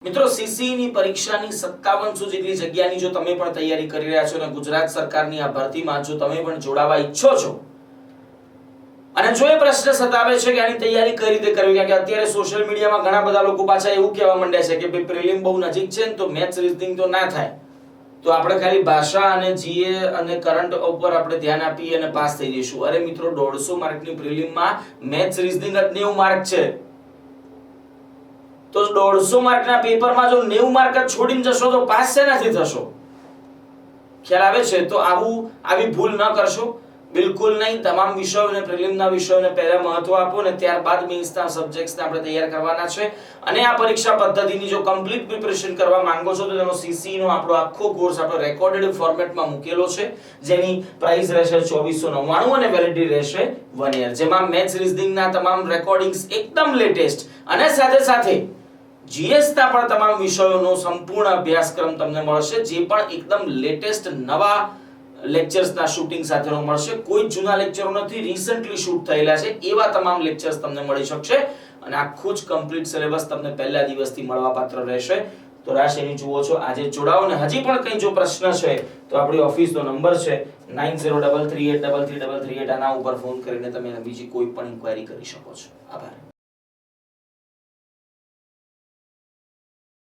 મિત્રો સીસી ની પરીક્ષાની 5700 જેટલી જગ્યાની જો તમે પણ તૈયારી કરી રહ્યા છો અને ગુજરાત સરકારની આ ભરતીમાં જો તમે પણ જોડાવા ઈચ્છો છો અને જો એ પ્રશ્ન સતાવે છે કે આની તૈયારી કઈ રીતે કરવી, કારણ કે અત્યારે સોશિયલ મીડિયામાં ઘણા બધા લોકો પાછા એવું કહેવા માંડ્યા છે કે ભાઈ પ્રિલિમ બહુ નજીક છે ને તો મેથ્સ રીઝનિંગ તો ના થાય, તો આપણે ખાલી ભાષા અને જીએ અને કરંટ ઉપર આપણે ધ્યાન આપી અને પાસ થઈ જઈશું. અરે મિત્રો 150 માર્કની પ્રિલિમમાં મેથ્સ રીઝનિંગ જ 90 માર્ક છે, તો 150 માર્કના પેપરમાં જો 90 માર્ક જ છોડીને જશો તો પાસ શેનાથી થશો? ખ્યાલ આવે છે? તો આવી ભૂલ ન કરશો, બિલકુલ નહીં. તમામ વિષયોને પ્રિલિમના વિષયોને પહેલા મહત્વ આપો અને ત્યારબાદ મેઇન્સના સબ્જેક્ટ્સને આપણે તૈયાર કરવાના છે. અને આ પરીક્ષા પદ્ધતિની જો કમ્પ્લીટ પ્રિપરેશન કરવા માંગો છો તો તેનો સીસી નો આપણો આખો કોર્સ આપણો રેકોર્ડેડ ફોર્મેટમાં મૂકેલો છે, જેની પ્રાઇસ રહેશે 2499 અને વેલિડિટી રહેશે 1 યર, જેમાં મેથ્સ રીઝનિંગના તમામ રેકોર્ડિંગ્સ એકદમ લેટેસ્ટ અને સાથે સાથે જીએસ ના પણ તમામ વિષયોનો સંપૂર્ણ અભ્યાસક્રમ તમને મળશે, જે પણ એકદમ લેટેસ્ટ નવા લેક્ચર્સ ના શૂટિંગ સાથેનો મળશે. કોઈ જૂના લેક્ચરો નથી, રિસેન્ટલી શૂટ થયેલા છે એવા તમામ લેક્ચર્સ તમને મળી શકશે અને આખું જ કમ્પ્લીટ સિલેબસ તમને પહેલા દિવસથી મળવાપાત્ર રહેશે. તો રાશિની જુઓ છો, આજે જોડાઓ ને હજી પણ કંઈ જો પ્રશ્ન છે તો આપણી ઓફિસનો નંબર છે 9033833338, આના ઉપર ફોન કરીને તમે બીજી કોઈ પણ ઇન્ક્વાયરી કરી શકો છો. આભાર.